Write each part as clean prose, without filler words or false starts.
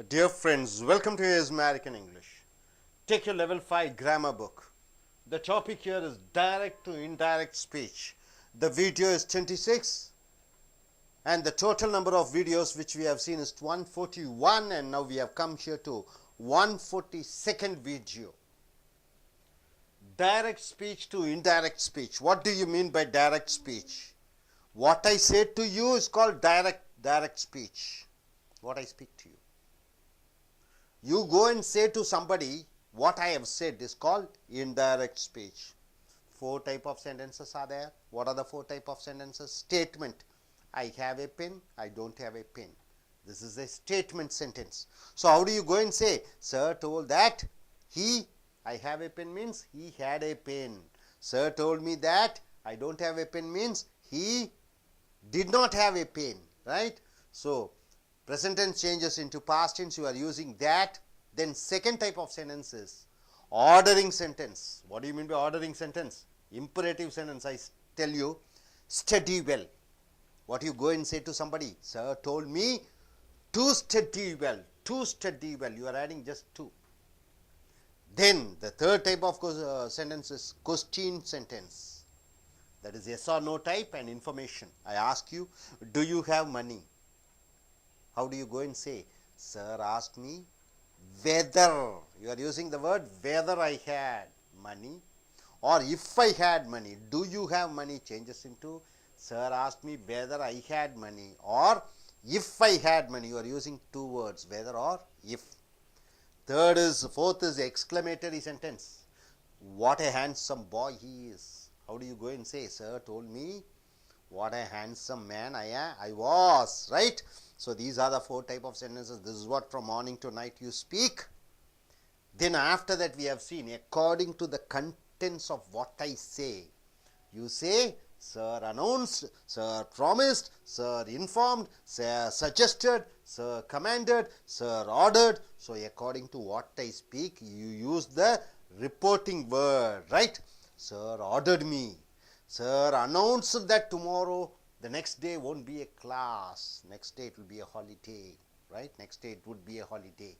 Dear friends, welcome to AS American English. Take your level 5 grammar book. The topic here is direct to indirect speech. The video is 26 and the total number of videos which we have seen is 141, and now we have come here to 142nd video. Direct speech to indirect speech. What do you mean by direct speech? What I say to you is called direct speech. What I speak to you. You go and say to somebody, what I have said is called indirect speech. 4 type of sentences are there. What are the 4 type of sentences? Statement. I have a pen, I don't have a pen. This is a statement sentence. So how do you go and say, sir told that I have a pen means he had a pen. Sir told me that I don't have a pen means he did not have a pen, right? So present tense changes into past tense, you are using that. Then second type of sentence is ordering sentence. What do you mean by ordering sentence? Imperative sentence. I tell you, study well. What you go and say to somebody, sir told me to study well. To study well. You are adding just to. Then the third type of sentence is question sentence. That is yes or no type and information. I ask you, do you have money? How do you go and say, sir asked me whether, you are using the word whether I had money, or if I had money. Do you have money changes into sir asked me whether I had money, or if I had money. You are using 2 words, whether or if. Fourth is exclamatory sentence. What a handsome boy he is. How do you go and say, sir told me what a handsome man I was, right? So these are the 4 type of sentences. This is what from morning to night you speak. Then after that we have seen according to the contents of what I say. You say, sir announced, sir promised, sir informed, sir suggested, sir commanded, sir ordered. So according to what I speak, you use the reporting word, right? Sir ordered me. Sir announced that tomorrow, the next day won't be a class. Next day it will be a holiday, right? Next day it would be a holiday.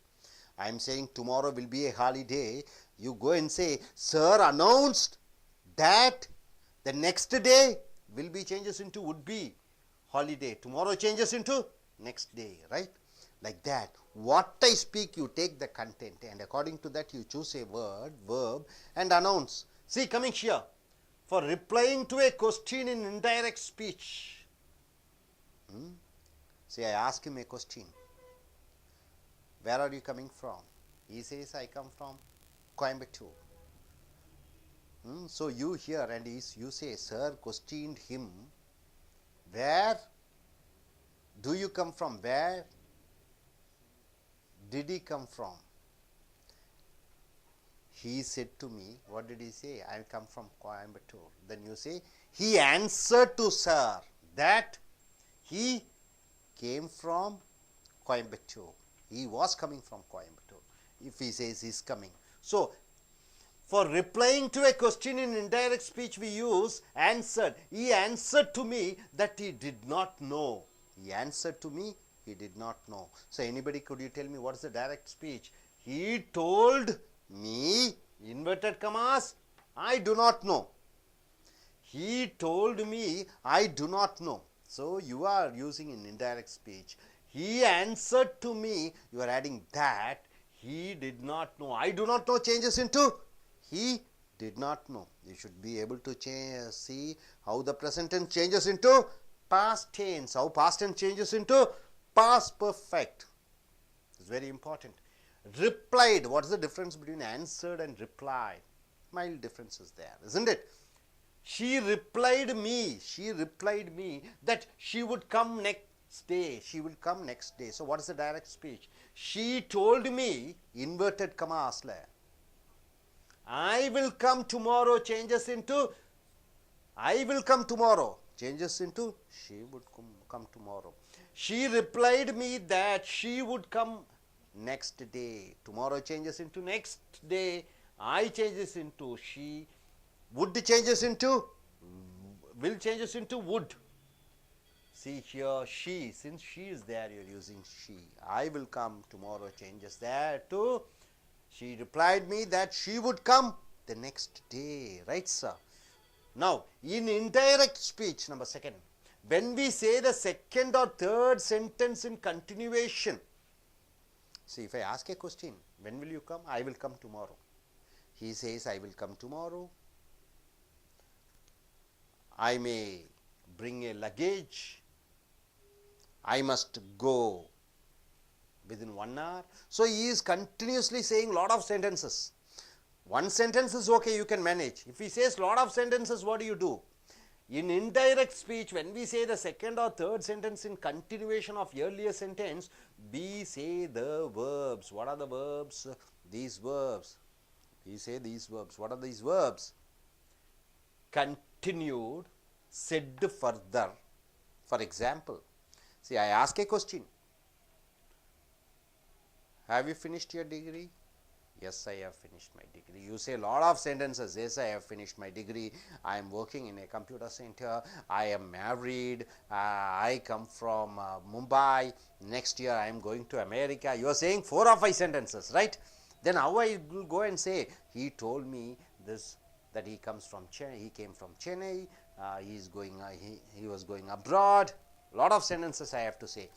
I am saying tomorrow will be a holiday. You go and say, sir announced that the next day will be changes into would be holiday. Tomorrow changes into next day, right? Like that. What I speak, you take the content and according to that you choose a word, verb and announce. See, coming here. For replying to a question in indirect speech. Say, I ask him a question. Where are you coming from? He says, I come from Coimbatore. So you hear and you say, sir questioned him, where do you come from? Where did he come from? He said to me, what did he say? I come from Coimbatore. Then you say, he answered to sir that he came from Coimbatore. He was coming from Coimbatore. If he says he is coming. So, for replying to a question in indirect speech, we use answered. He answered to me that he did not know. He answered to me, he did not know. So, anybody, could you tell me what is the direct speech? He told me, inverted commas, I do not know. He told me, I do not know. So, you are using in indirect speech. He answered to me, you are adding that. He did not know. I do not know changes into he did not know. You should be able to see how the present tense changes into past tense. How past tense changes into past perfect. It's very important. Replied. What is the difference between answered and replied? Mild difference is there, isn't it? She replied me. She replied me that she would come next day. She will come next day. So what is the direct speech? She told me, inverted commas there. I will come tomorrow changes into I will come tomorrow changes into she would come tomorrow. She replied me that she would come next day. Tomorrow changes into next day. I changes into she. Would changes into will changes into would. See here, she, since she is there, you are using she. I will come tomorrow changes there to, she replied me that she would come the next day, right sir? Now, in indirect speech, number second, when we say the second or third sentence in continuation, see, if I ask a question, when will you come? I will come tomorrow. He says, I will come tomorrow. I may bring a luggage. I must go within 1 hour. So, he is continuously saying lot of sentences. One sentence is okay, you can manage. If he says lot of sentences, what do? In indirect speech, when we say the second or third sentence in continuation of earlier sentence, we say the verbs. What are the verbs? These verbs. We say these verbs. What are these verbs? Continued, said further. For example, see, I ask a question. Have you finished your degree? Yes, I have finished my degree. You say a lot of sentences. Yes, I have finished my degree. I am working in a computer center. I am married. I come from Mumbai. Next year I am going to America. You are saying 4 or 5 sentences, right? Then how I will go and say, he told me this, that he comes from Chennai. He came from Chennai. He was going abroad. Lot of sentences I have to say.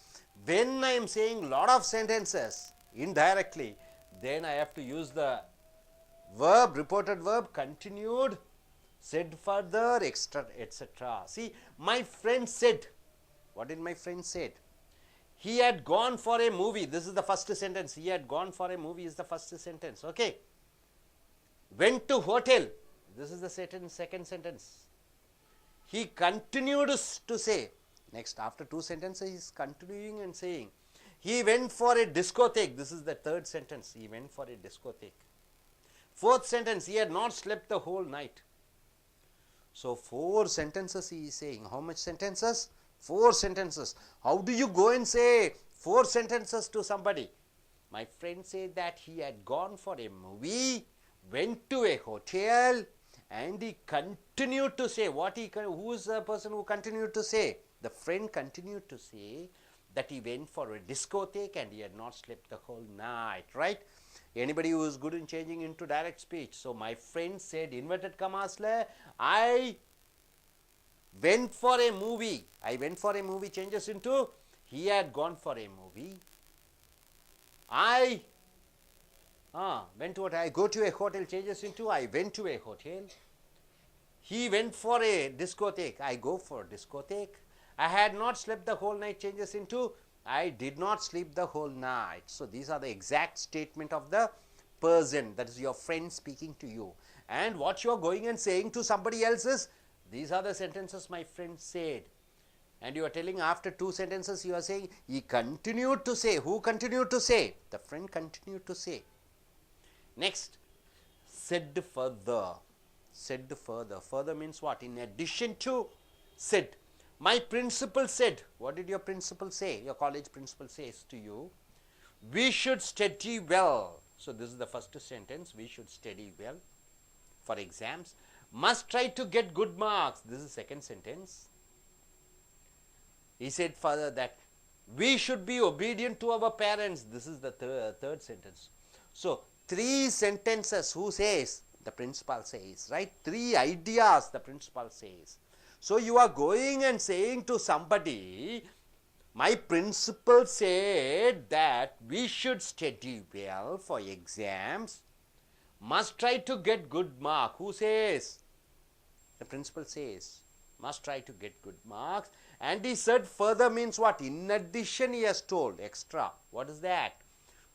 When I am saying lot of sentences indirectly, then I have to use the verb, reported verb, continued, said further, extra, etc. See, my friend said. What did my friend said? He had gone for a movie. This is the first sentence. He had gone for a movie is the first sentence. Okay. Went to hotel. This is the second sentence. He continued to say. Next, after 2 sentences, he is continuing and saying. He went for a discotheque. This is the third sentence. He went for a discotheque. 4th sentence, he had not slept the whole night. So, 4 sentences he is saying. How much sentences? 4 sentences. How do you go and say 4 sentences to somebody? My friend said that he had gone for a movie, went to a hotel, and he continued to say. Who is the person who continued to say? The friend continued to say that he went for a discotheque and he had not slept the whole night, right? Anybody who is good in changing into direct speech. So, my friend said, inverted commas, I went for a movie. I went for a movie changes into he had gone for a movie. I went to I go to a hotel changes into I went to a hotel. He went for a discotheque. I go for a discotheque. I had not slept the whole night changes into I did not sleep the whole night. So, these are the exact statement of the person, that is your friend speaking to you. And what you are going and saying to somebody else is, these are the sentences my friend said. And you are telling after 2 sentences you are saying, he continued to say. Who continued to say? The friend continued to say. Next, said further. Said further. Further means what? In addition to said. My principal said. What did your principal say? Your college principal says to you, we should study well. So, this is the first sentence. We should study well for exams. Must try to get good marks. This is second sentence. He said further that we should be obedient to our parents. This is the third sentence. So, 3 sentences. Who says? The principal says, right? 3 ideas the principal says. So, you are going and saying to somebody, my principal said that we should study well for exams, must try to get good mark. Who says? The principal says, must try to get good marks. And he said further means what? In addition, he has told extra. What is that?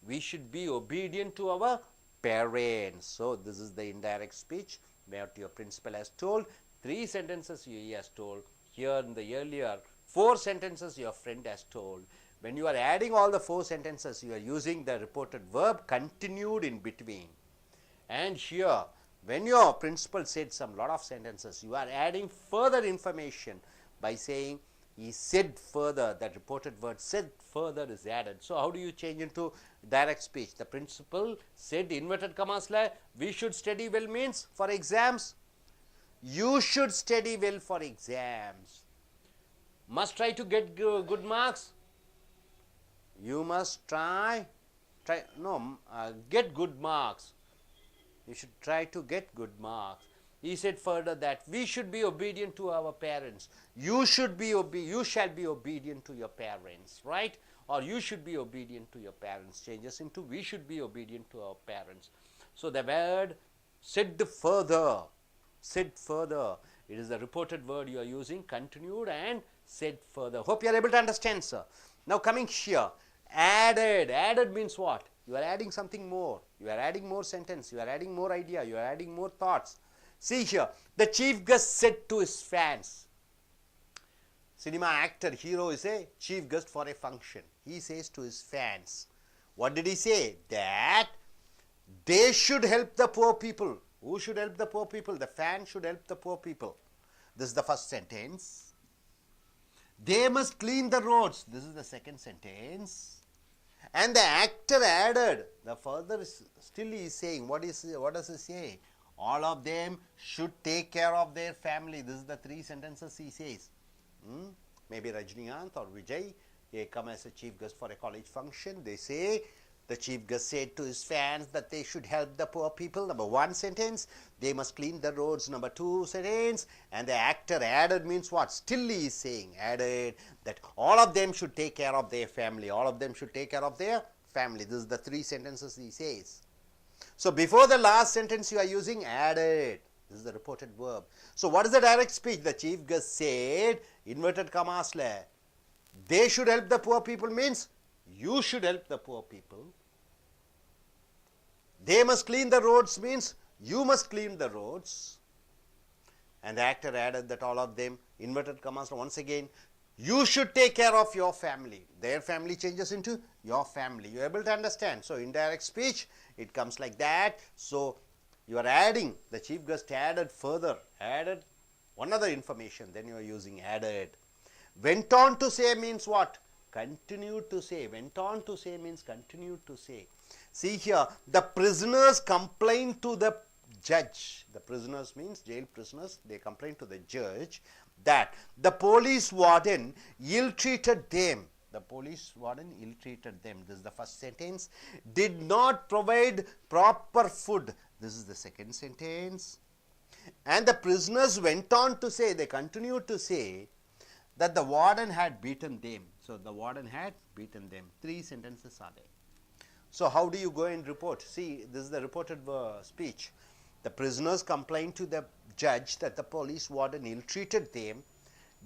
We should be obedient to our parents. So, this is the indirect speech where your principal has told. 3 sentences he has told. Here in the earlier 4 sentences your friend has told. When you are adding all the 4 sentences, you are using the reported verb continued in between. And here, when your principal said some lot of sentences, you are adding further information by saying he said further. That reported word said further is added. So, how do you change into direct speech? The principal said, inverted commas, we should study well means for exams. You should study well for exams. Must try to get good marks. You must get good marks. You should try to get good marks. He said further that we should be obedient to our parents. You shall be obedient to your parents, right? Or you should be obedient to your parents. Changes into we should be obedient to our parents. So the word said further. It is the reported word you are using, continued and said further. Hope you are able to understand, sir. Now coming here, added. Added means what? You are adding something more. You are adding more sentence. You are adding more idea. You are adding more thoughts. See here, the chief guest said to his fans. Cinema actor, hero is a chief guest for a function. He says to his fans. What did he say? That they should help the poor people. Who should help the poor people? The fans should help the poor people. This is the first sentence. They must clean the roads. This is the second sentence. And the actor added, the further still he is saying, what does he say? All of them should take care of their family. This is the three sentences he says. Maybe Rajinikanth or Vijay, they come as a chief guest for a college function. They say, the chief guest said to his fans that they should help the poor people. Number one sentence, they must clean the roads. Number two sentence, and the actor added means what? Still he is saying, added that all of them should take care of their family. All of them should take care of their family. This is the three sentences he says. So before the last sentence you are using added. This is the reported verb. So what is the direct speech? The chief guest said, inverted commas, they should help the poor people means you should help the poor people. They must clean the roads means you must clean the roads. And the actor added that all of them, inverted commas, once again, you should take care of your family. Their family changes into your family. You are able to understand? So indirect speech, it comes like that. So you are adding, the chief guest added further, added one other information, then you are using added. Went on to say means what? Continued to say. Went on to say means continued to say. See here, the prisoners complained to the judge. The prisoners means jail prisoners. They complained to the judge that the police warden ill-treated them. The police warden ill-treated them. This is the first sentence. Did not provide proper food. This is the second sentence. And the prisoners went on to say, they continued to say, that the warden had beaten them. So the warden had beaten them. Three sentences are there. So how do you go and report? See, this is the reported speech. The prisoners complained to the judge that the police warden ill-treated them,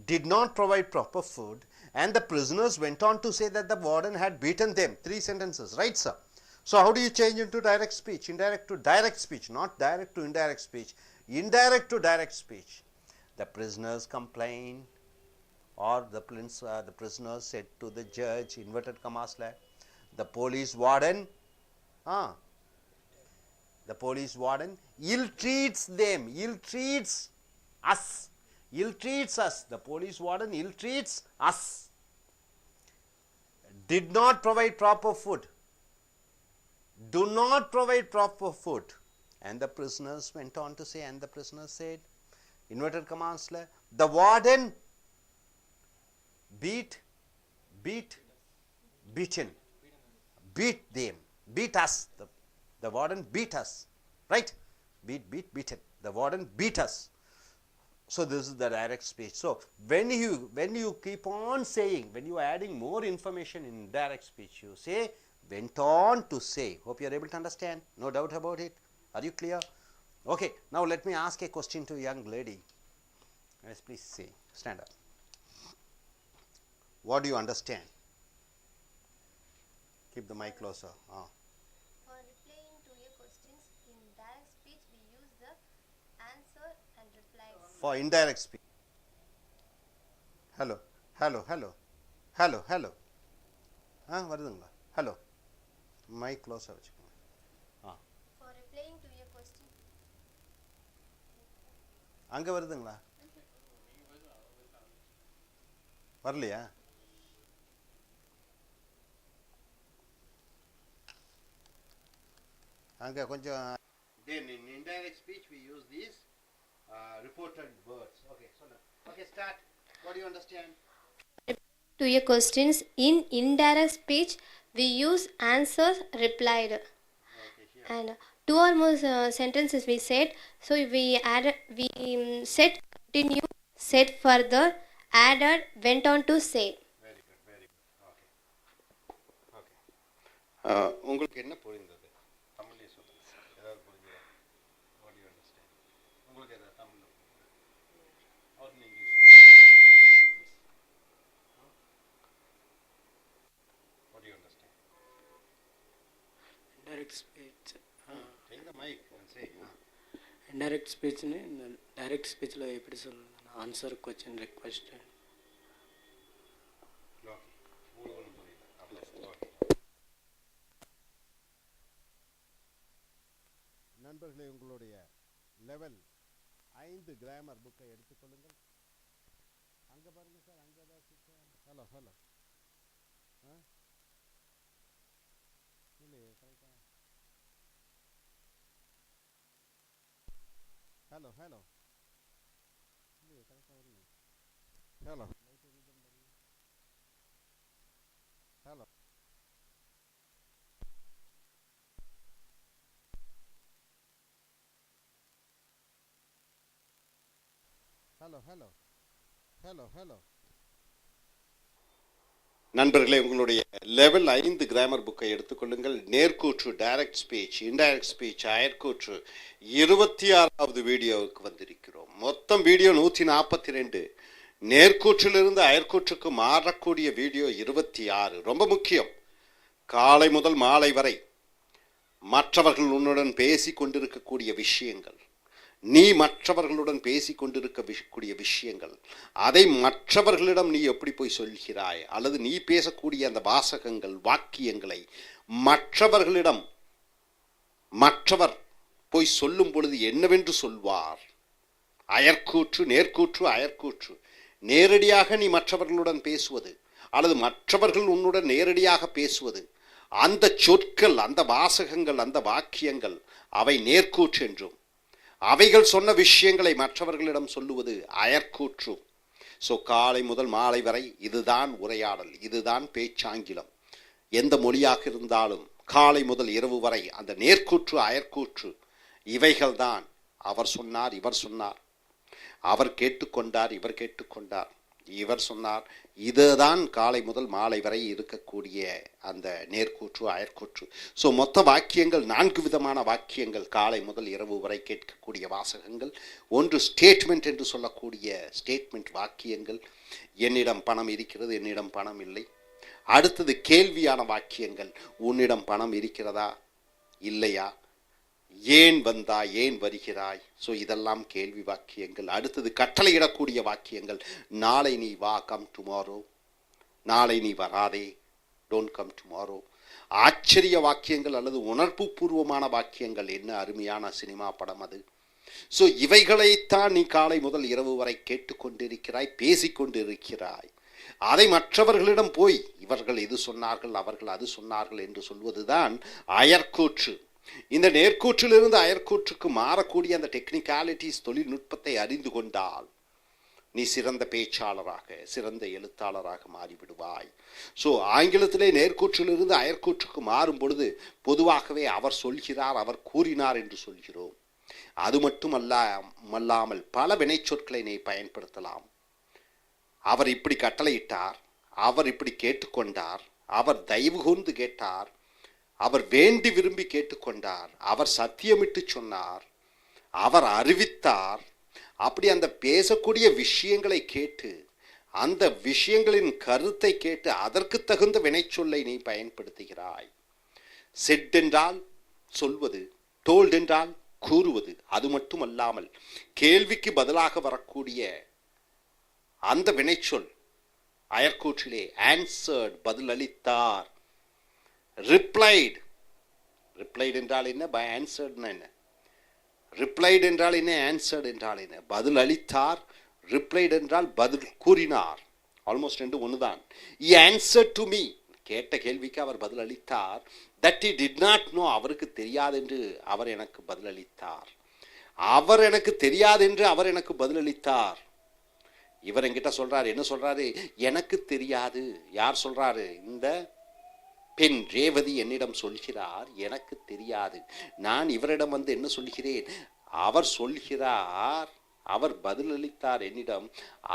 did not provide proper food, and the prisoners went on to say that the warden had beaten them. Three sentences, right, sir? So how do you change into direct speech? Indirect to direct speech, not direct to indirect speech. Indirect to direct speech. The prisoners complained, or the prisoners said to the judge, inverted commas, the police warden ill-treats them, ill-treats us, ill-treats us. The police warden ill-treats us. Did not provide proper food. Do not provide proper food. And the prisoners went on to say, and the prisoners said, inverted commas, the warden beaten, beat them, beat us. The warden beat us, right? Beaten. The warden beat us. So this is the direct speech. So when you keep on saying, when you are adding more information in direct speech, you say, went on to say. Hope you are able to understand. No doubt about it. Are you clear? Okay. Now let me ask a question to a young lady. Yes, please say. Stand up. What do you understand? Keep the mic closer. For replying to your questions in direct speech, we use the answer and reply. For indirect speech. Hello. Varudunga. Hello. Mic closer. For replying to your question. Anga varudunga. Varliya. Then in indirect speech we use these reported words. Okay, so now, okay, start. What do you understand? to a questions in indirect speech we use answers replied. And two or more sentences we said, so we added, we said continue, said further, added, went on to say. Very good, very good. Okay. Okay. உங்களுக்கு என்ன புரிந்தது? தமிழ்ல சொல்லுங்க. ஏதாவது புரிஞ்சதா? What do you understand? உங்களுக்கு ஏதாவது தமிழ்ல புரியுதா? Or in English? What do you understand? Indirect speech. Take the mic and say. Indirect speech ने direct speech लो எப்படி சொல்லுங்க? Answer, question, request. நண்பர்களே, உங்களுடைய லெவல் 5 கிராமர் புக்கை எடுத்துக்கொள்ளுங்கள். அங்கே பாருங்க சார், அங்கே தான் ஹலோ ஹலோ இல்லையே கரெக்டா? ஹலோ ஹலோ இல்லையே கரெக்டாக வருங்க. Hello hello hello hello hello hello நண்பர்களே, உங்களுடைய லெவல் 5 கிராமர் புக்கை எடுத்துக்கொள்ளுங்கள். நேர்கூற்று, டைரக்ட் ஸ்பீச், இன்டைரக்ட் ஸ்பீச், அயற்கூற்று 26வது வீடியோவுக்கு வந்திருக்கிறோம். மொத்தம் வீடியோ 142. நேர்கூற்றிலிருந்து அயற்கூற்றுக்கு மாறக்கூடிய வீடியோ 26. ரொம்ப முக்கியம். காலை முதல் மாலை வரை மற்றவர்கள் உன்னுடன் பேசி கொண்டிருக்கக்கூடிய விஷயங்கள், நீ மற்றவர்களுடன் பேசி கொண்டிருக்கக்கூடிய விஷயங்கள், அதை மற்றவர்களிடம் நீ எப்படி போய் சொல்கிறாய், அல்லது நீ பேசக்கூடிய அந்த வாசகங்கள், வாக்கியங்களை மற்றவர்களிடம் மற்றவர் போய் சொல்லும் பொழுது என்னவென்று சொல்வார்? அயற்கூற்று, நேர்கூற்று, அயற்கூற்று. நேரடியாக நீ மற்றவர்களுடன் பேசுவது, அல்லது மற்றவர்கள் உன்னுடன் நேரடியாக பேசுவது, அந்த சொற்கள், அந்த வாசகங்கள், அந்த வாக்கியங்கள், அவை நேர்கூற்று என்றும், அவைகள் சொன்ன விஷயங்களை மற்றவர்களிடம் சொல்லுவது அயற்கூற்று. ஸோ காலை முதல் மாலை வரை இதுதான் உரையாடல், இதுதான் பேச்சாங்கிலம். எந்த மொழியாக இருந்தாலும் காலை முதல் இரவு வரை அந்த நேர்கூற்று, அயற்கூற்று இவைகள்தான். அவர் சொன்னார், இவர் சொன்னார், அவர் கேட்டுக்கொண்டார், இவர் கேட்டுக்கொண்டார், இவர் சொன்னார். இதுதான் காலை முதல் மாலை வரை இருக்கக்கூடிய அந்த நேர்கூற்று, அயற்கூற்று. ஸோ மொத்த வாக்கியங்கள் 4 விதமான வாக்கியங்கள் காலை முதல் இரவு வரை கேட்கக்கூடிய வாசகங்கள். ஒன்று ஸ்டேட்மெண்ட் என்று சொல்லக்கூடிய ஸ்டேட்மெண்ட் வாக்கியங்கள், என்னிடம் பணம் இருக்கிறது, என்னிடம் பணம் இல்லை. அடுத்தது கேள்வியான வாக்கியங்கள், உன்னிடம் பணம் இருக்கிறதா, இல்லையா, ஏன் வந்தாய், ஏன் வருகிறாய். ஸோ இதெல்லாம் கேள்வி வாக்கியங்கள். அடுத்தது கட்டளையிடக்கூடிய வாக்கியங்கள், நாளை நீ வா, கம் டுமாரோ, நாளை நீ வராதே, டோன்ட் கம் டுமாரோ. ஆச்சரிய வாக்கியங்கள் அல்லது உணர்வு பூர்வமான வாக்கியங்கள். என்ன அருமையான சினிமா படம் அது. ஸோ இவைகளைத்தான் நீ காலை முதல் இரவு வரை கேட்டுக்கொண்டிருக்கிறாய், பேசிக்கொண்டிருக்கிறாய். அதை மற்றவர்களிடம் போய் இவர்கள் இது சொன்னார்கள், அவர்கள் அது சொன்னார்கள் என்று சொல்வதுதான் அயற்கூற்று. இந்த நேர்கூற்றிலிருந்து அயற்கூற்றுக்கு மாறக்கூடிய அந்த டெக்னிக்காலிட்டிஸ், தொழில்நுட்பத்தை அறிந்து கொண்டால் நீ சிறந்த பேச்சாளராக, சிறந்த எழுத்தாளராக மாறிவிடுவாய். ஸோ ஆங்கிலத்திலே நேர்கூற்றிலிருந்து அயற்கூற்றுக்கு மாறும் பொழுது பொதுவாகவே அவர் சொல்கிறார், அவர் கூறினார் என்று சொல்கிறோம். அது மட்டுமல்லாமல் பல வினைச்சொற்களை நீ பயன்படுத்தலாம். அவர் இப்படி கட்டளையிட்டார், அவர் இப்படி கேட்டுக்கொண்டார், அவர் தயவு கூர்ந்து கேட்டார், அவர் வேண்டி விரும்பி கேட்டுக்கொண்டார், அவர் சத்தியமிட்டு சொன்னார், அவர் அறிவித்தார். அப்படி அந்த பேசக்கூடிய விஷயங்களை கேட்டு, அந்த விஷயங்களின் கருத்தை கேட்டு அதற்கு தகுந்த வினைச்சொல்லை நீ பயன்படுத்துகிறாய். செட் என்றால் சொல்வது, டோல்ட் என்றால் கூறுவது. அது மட்டுமல்லாமல் கேள்விக்கு பதிலாக வரக்கூடிய அந்த வினைச்சொல் அயற்கூற்றிலே ஆன்சர்ட், பதிலளித்தார். ரிப்ளைடு, ரிப்ளைடு என்றால் என்ன, பை ஆன்சர்ட்னா என்ன, ரிப்ளைடு என்றால் என்ன, ஆன்சர்ட் என்றால் என்ன. பதில் அளித்தார், ரிப்ளைடு என்றால் பதில் கூறினார். ஆல்மோஸ்ட் ரெண்டு ஒன்று தான். He answered to me, கேட்ட கேள்விக்கு அவர் பதில் அளித்தார். That he did not know, அவருக்கு தெரியாது என்று அவர் எனக்கு பதிலளித்தார். அவர் எனக்கு தெரியாது என்று அவர் எனக்கு பதிலளித்தார். இவர் என்கிட்ட சொல்றாரு, என்ன சொல்றாரு? எனக்கு தெரியாது. யார் சொல்றாரு? இந்த பெண் ரேவதி என்னிடம் சொல்கிறார், எனக்கு தெரியாது. நான் இவரிடம் வந்து என்ன சொல்கிறேன்? அவர் சொல்கிறார், அவர் பதிலளித்தார் என்னிடம்.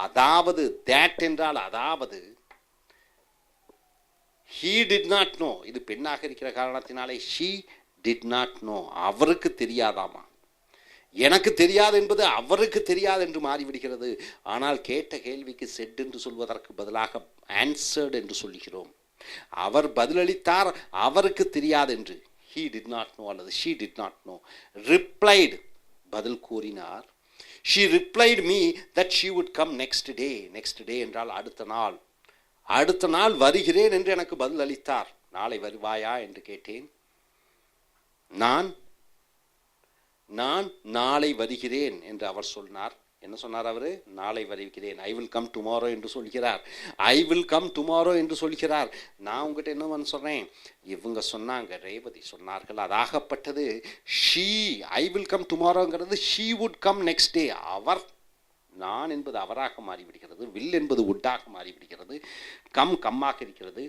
அதாவது that என்றால் அதாவது he did not know. இது பெண்ணாக இருக்கிற காரணத்தினாலே she did not know. அவருக்கு தெரியாதாமா. எனக்கு தெரியாது என்பது அவருக்கு தெரியாது என்று மாறிவிடுகிறது. ஆனால் கேட்ட கேள்விக்கு செட் என்று சொல்வதற்கு பதிலாக ஆன்சர்ட் என்று சொல்கிறோம். அவர் பதிலளித்தார், அவருக்கு தெரியாது என்று. he did not know அல்லது she did not know. replied, பதில் கூறினார். she replied me that she would come next day. next day என்றால் அடுத்த நாள். அடுத்த நாள் வருகிறேன் என்று எனக்கு பதில் அளித்தார். நாளை வருவாயா என்று கேட்டேன். நான் நாளை வருகிறேன் என்று அவர் சொன்னார். என்ன சொன்னார் அவரு? நாளை வருகிறேன். ஐ வில் கம் டுமாரோ என்று சொல்கிறார். ஐ வில் கம் டுமாரோ என்று சொல்கிறார். நான் உங்ககிட்ட என்ன சொல்றேன்? இவங்க சொன்னாங்க, ரேவதி சொன்னார்கள், அதாகப்பட்டது ஷீ. ஐ வில் கம் டுமாரோங்கிறது she would come next day. அவர், நான் என்பது அவராக மாறிவிடுகிறது. வில் என்பது உட்டாக மாறிவிடுகிறது. கம்மாக இருக்கிறது.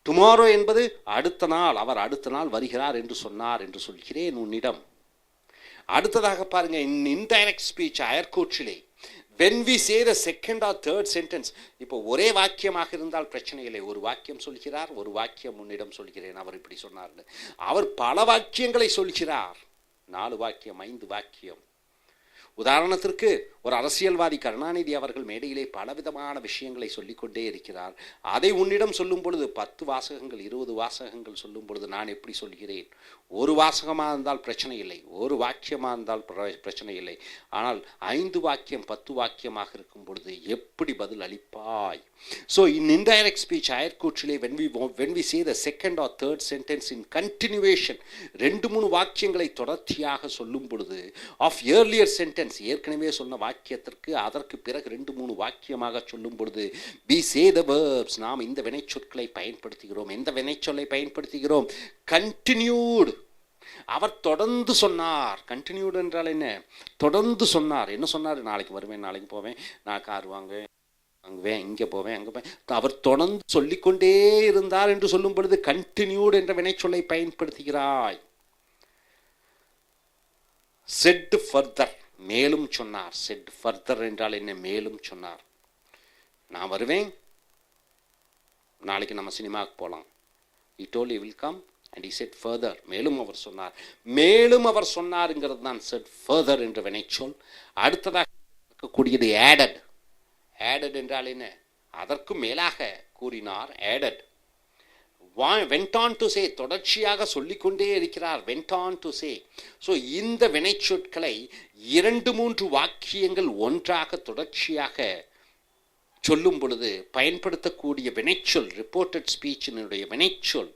டுமாரோ என்பது அடுத்த நாள். அவர் அடுத்த நாள் வருகிறார் என்று சொன்னார் என்று சொல்கிறேன் உன்னிடம். அடுத்ததாக பாருங்க, இன்டைரக்ட் ஸ்பீச் அயற்கூற்றிலே when we say the second or third sentence, இப்போ ஒரே வாக்கியமாக இருந்தால் பிரச்சனை இல்லை. ஒரு வாக்கியம் சொல்கிறார், ஒரு வாக்கியம் உன்னிடம் சொல்கிறேன், அவர் இப்படி சொன்னார். அவர் பல வாக்கியங்களை சொல்கிறார். 4 வாக்கியம், 5 வாக்கியம். உதாரணத்திற்கு ஒரு அரசியல்வாதி கருணாநிதி அவர்கள் மேடையிலே பலவிதமான விஷயங்களை சொல்லிக்கொண்டே இருக்கிறார். அதை உன்னிடம் சொல்லும் பொழுது 10 வாசகங்கள் 20 வாசகங்கள் சொல்லும் பொழுது நான் எப்படி சொல்கிறேன்? ஒரு வாசகமாக இருந்தால் பிரச்சனை இல்லை, ஒரு வாக்கியமாக இருந்தால் பிரச்சனை இல்லை. ஆனால் 5 வாக்கியம் 10 வாக்கியமாக இருக்கும் பொழுது எப்படி பதில் அளிப்பாய்? ஸோ இன் இன்டைரக்ட் ஸ்பீச் அயற்கூற்றிலே when we say the second or third sentence in continuation, 2-3 வாக்கியங்களை தொடர்ச்சியாக சொல்லும் பொழுது of earlier sentence, ஏற்கனவே சொன்ன வாக்கியத்திற்கு அதற்கு பிறகு 2-3 வாக்கியமாக சொல்லும் பொழுது we say the verbs, நாம் இந்த வினைச்சொற்களை பயன்படுத்துகிறோம். எந்த வினைச்சொல்லை பயன்படுத்துகிறோம்? continued. அவர் தொடர்ந்து சொன்னார். கண்டினியூட் என்றால் என்ன? தொடர்ந்து சொன்னார். என்ன சொன்னார்? நாளைக்கு வருவேன், நாளைக்கு போவேன், நான் கார் வாங்குவேன், இங்கே போவேன், அங்கே போவேன். அவர் தொடர்ந்து சொல்லிக்கொண்டே இருந்தார் என்று சொல்லும் பொழுது கண்டினியூட் என்ற வினைச்சொல்லை பயன்படுத்துகிறாய். said further, மேலும் சொன்னார். said further என்றால் என்ன? மேலும் சொன்னார். நான் வருவேன், நாளைக்கு நம்ம சினிமாவுக்கு போகலாம். he told he will come and he said further. மேலும் அவர் சொன்னார். மேலும் அவர் சொன்னார்ங்கிறது தான் said further என்ற வினைச்சொல். அடுத்ததாக இருக்கக்கூடியது added. added என்றால் என்ன? அதற்கு மேலாக கூறினார். added. went on to say, தொடர்ச்சியாக சொல்லிக்கொண்டே இருக்கிறார். went on to say. So இந்த வினைச்சொற்களை 2-3 வாக்கியங்கள் ஒன்றாக தொடர்ச்சியாக சொல்லும் பொழுது பயன்படுத்தக்கூடிய வினைச்சொல், ரிப்போர்ட்டட் ஸ்பீச்சினுடைய வினைச்சொல்,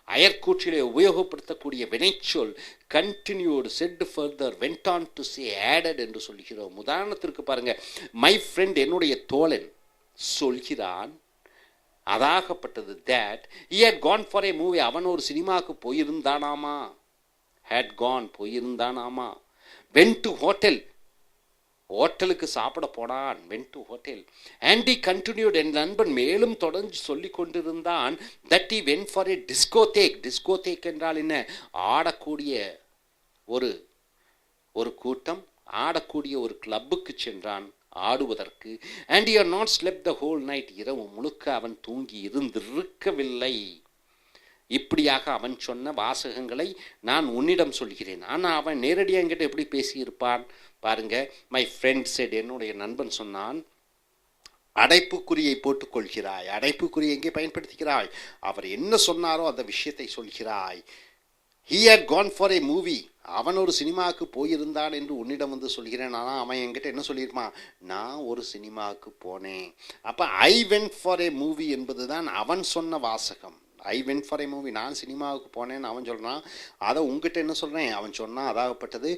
அயற்கூற்றிலே உபயோகப்படுத்தக்கூடிய வினைச்சொல் continued, set further, vent on to say, added என்று சொல்கிறோம். உதாரணத்திற்கு பாருங்க, மை ஃப்ரெண்ட், என்னுடைய தோழன் சொல்கிறான், அதாகப்பட்டது that he had gone for a movie, அவன் ஒரு சினிமாவுக்கு போயிருந்தானாமா. had gone, போயிருந்தானாமா. went to hotel, ஹோட்டலுக்கு சாப்பிட போனான். went to hotel. and he continued, என் நண்பன் மேலும் தொடர்ந்து சொல்லி கொண்டிருந்தான், that he went for a discotheque. discotheque என்றால் என்ன? ஆடக்கூடிய ஒரு கூட்டம், ஆடக்கூடிய ஒரு கிளப்புக்கு சென்றான் ஆடுவதற்கு. and he had not slept the whole night, இரவு முழுக்க அவன் தூங்கி இருந்திருக்கவில்லை. இப்படியாக அவன் சொன்ன வாசகங்களை நான் உன்னிடம் சொல்கிறேன். ஆனால் அவன் நேரடியாக என்கிட்ட எப்படி பேசியிருப்பான் பாருங்க. மை ஃப்ரெண்ட் செட், என்னுடைய நண்பன் சொன்னான். அடைப்புக்குறியை போட்டுக்கொள்கிறாய். அடைப்புக்குறி எங்கே பயன்படுத்துகிறாய்? அவர் என்ன சொன்னாரோ அந்த விஷயத்தை சொல்கிறாய். he had gone for a movie, அவன் ஒரு சினிமாவுக்கு போயிருந்தான் என்று உன்னிடம் வந்து சொல்கிறேன். ஆனால் அவன் என்கிட்ட என்ன சொல்லியிருப்பான்? நான் ஒரு சினிமாவுக்கு போனேன். அப்போ I went for A movie என்பது தான் அவன் சொன்ன வாசகம். I went for A movie, நான் சினிமாவுக்கு போனேன்னு அவன் சொல்கிறான். அதை உங்ககிட்ட என்ன சொல்கிறேன்? அவன் சொன்னான், அதாகப்பட்டது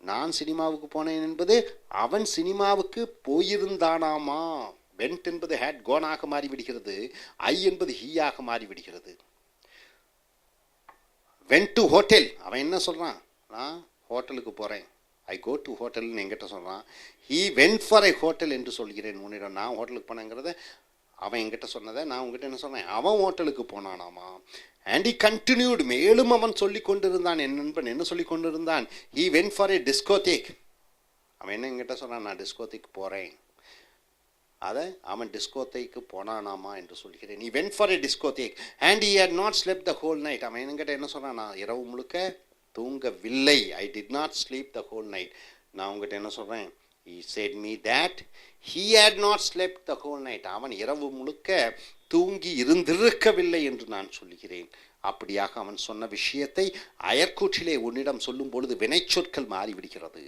நான் சினிமாவுக்கு போனேன் என்பது அவன் சினிமாவுக்கு போயிருந்தானாமா. வென்ட் என்பது ஹேட் கோனாக மாறிவிடுகிறது. ஐ என்பது ஹீயாக மாறிவிடுகிறது. வென்ட் டு ஹோட்டல், அவன் என்ன சொல்கிறான்? நான் ஹோட்டலுக்கு போகிறேன். ஐ கோ டு ஹோட்டல்னு என்கிட்ட சொல்கிறான். He went for I hotel என்று சொல்கிறேன் உன்னிடம். நான் ஹோட்டலுக்கு போனேங்கிறத அவன் என்கிட்ட சொன்னதை நான் உங்ககிட்ட என்ன சொன்னேன், அவன் ஹோட்டலுக்கு போனானாமா. அண்ட் ஹி கண்டினியூடு, மேலும் அவன் சொல்லி கொண்டிருந்தான், என் நண்பன் என்ன சொல்லி கொண்டிருந்தான், ஹீ வென்ட் ஃபார் ஏ டிஸ்கோதேக். அவன் என்ன என்கிட்ட சொன்னான், நான் டிஸ்கோதேக்கு போகிறேன். அதை அவன் டிஸ்கோதேக்கு போனானாமா என்று சொல்கிறேன். he went for a discotheque and he had not slept the whole night. அவன் என்கிட்ட என்ன சொன்னான், நான் இரவு முழுக்க தூங்கவில்லை. I did not sleep the whole night. நான் உங்ககிட்ட என்ன சொல்கிறேன், he said me that he had not slept the whole night. அவன் இரவு முழுக்க தூங்கி இருந்திருக்கவில்லை என்று நான் சொல்கிறேன். அப்படியாக அவன் சொன்ன விஷயத்தை அயற்கூற்றிலே உன்னிடம் சொல்லும் பொழுது வினைச்சொற்கள் மாறிவிடுகிறது.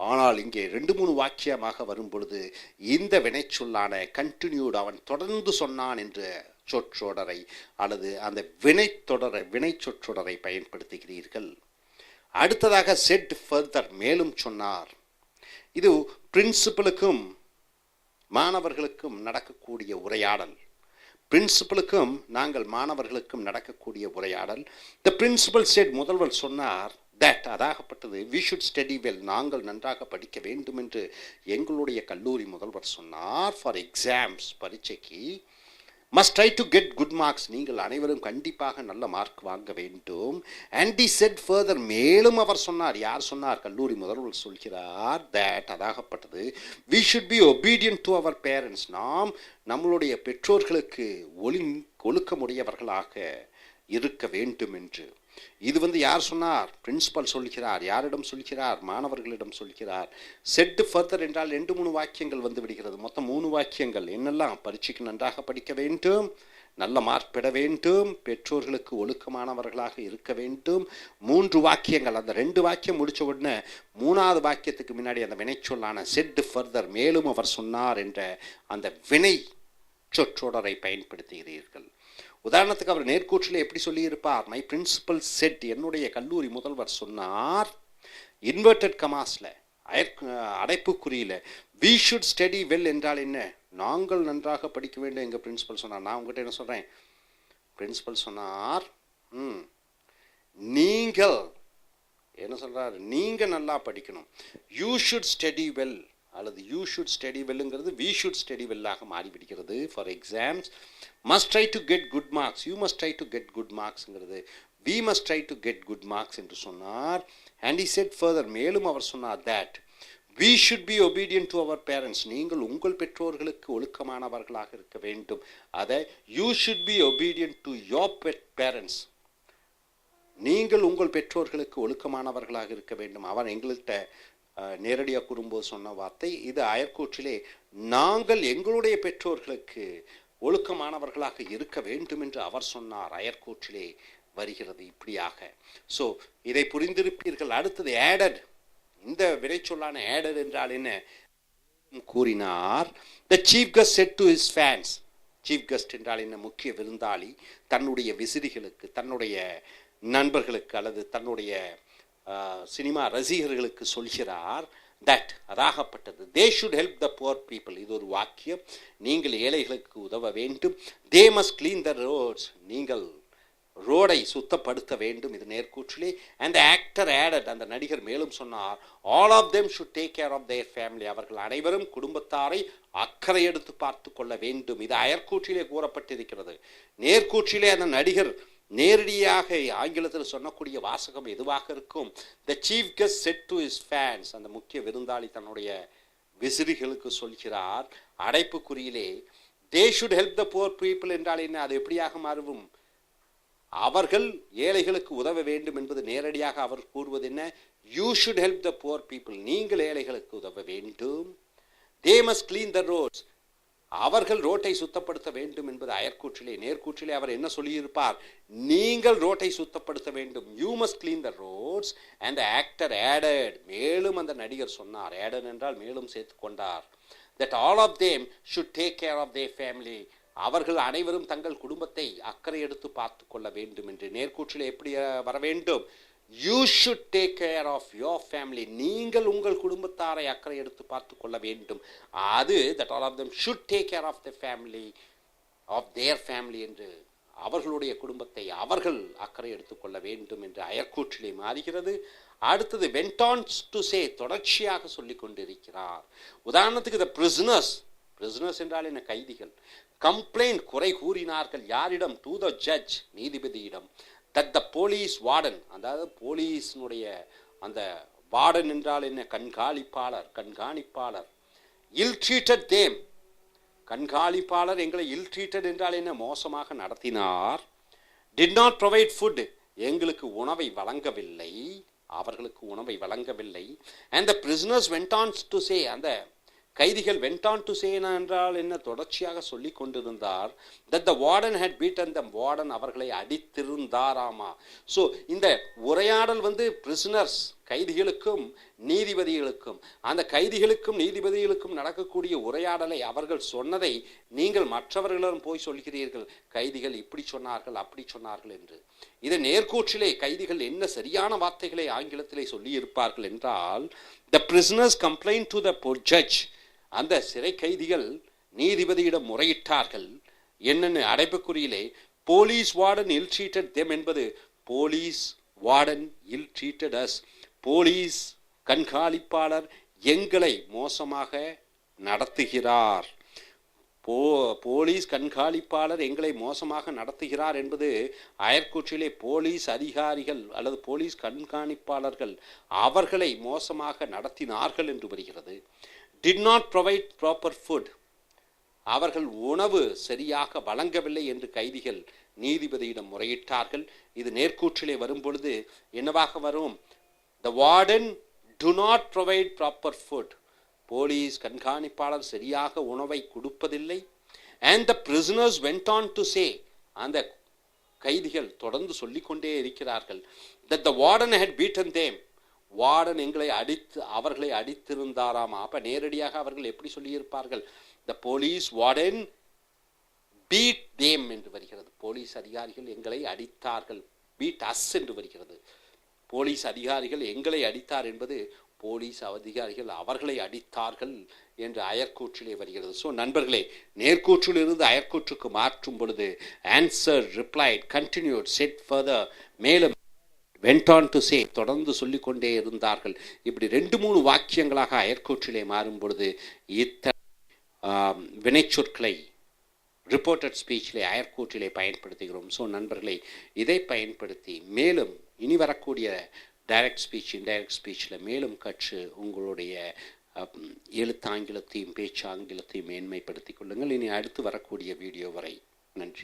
ஆனால் இங்கே 2-3 வாக்கியமாக வரும் பொழுது இந்த வினைச்சொல்லான கண்டினியூட், அவன் தொடர்ந்து சொன்னான் என்ற சொற்றொடரை அல்லது அந்த வினைச்சொற்றொடரை பயன்படுத்துகிறீர்கள். அடுத்ததாக செட் ஃபர்தர், மேலும் சொன்னார். இது பிரின்சிபலுக்கும் மாணவர்களுக்கும் நடக்கக்கூடிய உரையாடல். பிரின்சிபலுக்கும் நாங்கள் மாணவர்களுக்கும் நடக்கக்கூடிய உரையாடல். த பிரின்சிபல் செட், முதல்வர் சொன்னார், தட் அதாகப்பட்டது, வி ஷுட் ஸ்டடி வெல், நாங்கள் நன்றாக படிக்க வேண்டும் என்று எங்களுடைய கல்லூரி முதல்வர் சொன்னார். ஃபார் எக்ஸாம்ஸ், பரீட்சைக்கு. Must try to get good marks, நீங்கள் அனைவரும் கண்டிப்பாக நல்ல மார்க் வாங்க வேண்டும். அண்ட் தி செட் ஃபர்தர், மேலும் அவர் சொன்னார். யார் சொன்னார், கல்லூரி முதல்வர் சொல்கிறார். தட் அதாகப்பட்டது, we should be obedient to our parents, நாம் நம்மளுடைய பெற்றோர்களுக்கு ஒழுக்கமுடையவர்களாக இருக்க வேண்டும் என்று. இது யார் சொன்னார், பிரின்சிபல் சொல்கிறார். யாரிடம் சொல்கிறார், மாணவர்களிடம் சொல்கிறார். செட் ஃபர்தர் என்றால் 2-3 வாக்கியங்கள் வந்து விடுகிறது. மொத்தம் 3 வாக்கியங்கள். என்னெல்லாம், பரீட்சைக்கு நன்றாக படிக்க வேண்டும், நல்ல மார்க் பெற வேண்டும், பெற்றோர்களுக்கு ஒழுக்கமானவர்களாக இருக்க வேண்டும். 3 வாக்கியங்கள். அந்த 2 வாக்கியம் முடித்த உடனே 3வது வாக்கியத்துக்கு முன்னாடி அந்த வினைச்சொல்லான செட் ஃபர்தர், மேலும் அவர் சொன்னார் என்ற அந்த வினை சொற்றொடரை பயன்படுத்துகிறீர்கள். உதாரணத்துக்கு அவர் நேர்கூற்றில் எப்படி சொல்லியிருப்பார், மை பிரின்சிபல் செட், என்னுடைய கல்லூரி முதல்வர் சொன்னார், இன்வெர்டட் கமாஸில், அடைப்புக்குறியில், வி ஷுட் ஸ்டடி வெல் என்றால் என்ன, நாங்கள் நன்றாக படிக்க வேண்டும் எங்கள் பிரின்சிபல் சொன்னார். நான் உங்கள்கிட்ட என்ன சொல்கிறேன், பிரின்சிபல் சொன்னார், நீங்கள் என்ன சொல்கிறார், நீங்கள் நல்லா படிக்கணும், யூ ஷுட் ஸ்டடி வெல், அல்லது யூ ஷுட் ஸ்டடி வெல்லுங்கிறது வி ஷுட் ஸ்டடி வெல்லாக மாறிவிடுகிறது. For exams, must try to get good marks, you must try to get good மார்க்ஸுங்கிறது we must try to get good marks என்று சொன்னார். And he said further, மேலும் அவர் சொன்னார், that we should be obedient to our parents, நீங்கள் உங்கள் பெற்றோர்களுக்கு ஒழுக்கமானவர்களாக இருக்க வேண்டும். அதை you should be obedient to your parents, நீங்கள் உங்கள் பெற்றோர்களுக்கு ஒழுக்கமானவர்களாக இருக்க வேண்டும். அவன் எங்கள்கிட்ட நேரடியாக கூறும்போது சொன்ன வார்த்தை இது. அயற்கூற்றிலே நாங்கள் எங்களுடைய பெற்றோர்களுக்கு ஒழுக்கமானவர்களாக இருக்க வேண்டும் என்று அவர் சொன்னார். அயற்கூற்றிலே வருகிறது இப்படியாக. ஸோ இதை புரிந்திருப்பீர்கள். அடுத்தது ஆடட். இந்த வினைச்சொல்லான ஆடட் என்றால் என்ன கூறினார். த chief guest said to his fans. Chief guest என்றால் என்ன, முக்கிய விருந்தாளி தன்னுடைய விசிறிகளுக்கு, தன்னுடைய நண்பர்களுக்கு அல்லது தன்னுடைய சினிமா ரசிகர்களுக்கு சொல்கிறார். தட் அதாகப்பட்டது, they should help the poor people. இது ஒரு வாக்கியம். நீங்கள் ஏழைகளுக்கு உதவ வேண்டும். They must clean the roads, நீங்கள் ரோடை சுத்தப்படுத்த வேண்டும். இது நேர்கூற்றிலே. அண்ட் ஆக்டர் ஆடட், அந்த நடிகர் மேலும் சொன்னார், all of them should take care of their family, அவர்கள் அனைவரும் குடும்பத்தாரை அக்கறை எடுத்து பார்த்து கொள்ள வேண்டும். இது அயற்கூற்றிலே கூறப்பட்டிருக்கிறது. நேர்கூற்றிலே அந்த நடிகர் நேரடியாக ஆங்கிலத்தில் சொல்லக்கூடிய வாசகம் எதுவாக இருக்கும், the chief guest said to his fans, அந்த முக்கிய விருந்தாளி தன்னுடைய விசிறிகளுக்கு சொல்கிறார். அடைப்புக்குறியிலே they should help the poor people என்றால் என்ன, அது எப்படியாக மாறும், அவர்கள் ஏழைகளுக்கு உதவ வேண்டும் என்பது நேரடியாக அவர் கூறுவது என்ன, you should help the poor people, நீங்கள் ஏழைகளுக்கு உதவ வேண்டும். They must clean the roads, அவர்கள் ரோட்டை சுத்தப்படுத்த வேண்டும் என்பது அயற்கூற்றிலே. நேர்கூற்றிலே அவர் என்ன சொல்லியிருப்பார், நீங்கள் ரோட்டை சுத்தப்படுத்த வேண்டும், you must clean the roads. And the actor added, மேலும் அந்த நடிகர் சொன்னார், ஆடட் என்றால் மேலும் சேர்த்து கொண்டார், that all of them should take care of their family, அவர்கள் அனைவரும் தங்கள் குடும்பத்தை அக்கறை எடுத்து பார்த்து கொள்ள வேண்டும் என்று. நேர்கூற்றிலே எப்படி வர வேண்டும், you should take care of your family, நீங்கள் உங்கள் குடும்பத்தாரை அக்கறை எடுத்து பார்த்து கொள்ள வேண்டும். அது that all of them should take care of the family of their family என்று, அவர்களுடைய குடும்பத்தை அவர்கள் அக்கறை எடுத்துக்கொள்ள வேண்டும் என்று அயற்கூற்றிலே மாறுகிறது. அடுத்தது went on to say, தொடர்ச்சியாக சொல்லிக் கொண்டிருக்கிறார். உதாரணத்துக்கு the prisoners என்றால் என்ன? கைதிகள். கம்ப்ளைண்ட், குறை கூறினார்கள். யாரிடம்? டு த ஜட்ஜ், நீதிபதியிடம். that the police warden, அதாவது போலீஸினுடைய அந்த வார்டன் என்றால் என்ன? கண்காணிப்பாளர். ill treated them, கண்காணிப்பாளர் எங்களை ill treated என்றால் என்ன? மோசமாக நடத்தினார். did not provide food, எங்களுக்கு உணவை வழங்கவில்லை, அவர்களுக்கு உணவை வழங்கவில்லை. and the prisoners went on to say, அந்த கைதிகள் went on to say என்றால் என்ன? தொடர்ச்சியாக சொல்லிக் கொண்டிருந்தார். that the warden had beaten them, warden அவர்களை அடித்திருந்தாராமா. ஸோ இந்த உரையாடல் பிரிசனர்ஸ், கைதிகளுக்கும் நீதிபதிகளுக்கும், அந்த கைதிகளுக்கும் நீதிபதிகளுக்கும் நடக்கக்கூடிய உரையாடலை அவர்கள் சொன்னதை நீங்கள் மற்றவர்களிடம் போய் சொல்கிறீர்கள், கைதிகள் இப்படி சொன்னார்கள் அப்படி சொன்னார்கள் என்று. இதை நேர்கூற்றிலே கைதிகள் என்ன சரியான வார்த்தைகளை ஆங்கிலத்திலே சொல்லியிருப்பார்கள் என்றால், the prisoners complained to the judge, அந்த சிறை கைதிகள் நீதிபதியிடம் முறையிட்டார்கள். என்னென்ன? அடைப்புக்குறியிலே police warden ill treated them என்பது police warden ill treated as, police கண்காணிப்பாளர் எங்களை மோசமாக நடத்துகிறார். போலீஸ் கண்காணிப்பாளர் எங்களை மோசமாக நடத்துகிறார் என்பது அயற்கூற்றிலே போலீஸ் அதிகாரிகள் அல்லது போலீஸ் கண்காணிப்பாளர்கள் அவர்களை மோசமாக நடத்தினார்கள் என்று வருகிறது. did not provide proper food, அவர்கள் உணவு சரியாக வழங்கவில்லை என்று கைதிகள் நீதிபதியிடம் முறையிட்டார்கள். இது நேர்கூற்றிலே வரும் பொழுது என்னவாக வரும்? the warden do not provide proper food, police கண்காணிப்பாளர் சரியாக உணவை கொடுப்பதில்லை. and the prisoners went on to say, அந்த கைதிகள் தொடர்ந்து சொல்லிக்கொண்டே இருக்கிறார்கள், that the warden had beaten them, warden அவர்களை அடித்திருந்தாராமா. அப்ப நேரடியாக அவர்கள் எப்படி சொல்லியிருப்பார்கள்? the police warden beat them என்று வருகிறது. போலீஸ் அதிகாரிகள் எங்களை அடித்தார்கள். beat us என்று வருகிறது. போலீஸ் அதிகாரிகள் எங்களை அடித்தார் என்பது போலீஸ் அதிகாரிகள் அவர்களை அடித்தார்கள் என்று அயற்கூற்றிலே வருகிறது. ஸோ நண்பர்களே, நேர்கூற்றிலிருந்து அயற்கூற்றுக்கு மாற்றும் பொழுது answer, replied, continued, set further, மேலும் went on to say, தொடர்ந்து சொல்லிக்கொண்டே இருந்தார்கள். இப்படி 2-3 வாக்கியங்களாக அயற்கூற்றிலே மாறும் பொழுது வினைச்சொற்களை ரிப்போர்ட்டட் ஸ்பீச்சிலே அயற்கூற்றிலே பயன்படுத்துகிறோம். ஸோ நண்பர்களே, இதை பயன்படுத்தி மேலும் இனி வரக்கூடிய டைரக்ட் ஸ்பீச், இன்டைரக்ட் ஸ்பீச்சில் மேலும் கற்று உங்களுடைய எழுத்தாங்கிலத்தையும் பேச்சு ஆங்கிலத்தையும் மேன்மைப்படுத்திக் கொள்ளுங்கள். இனி அடுத்து வரக்கூடிய வீடியோ வரை நன்றி.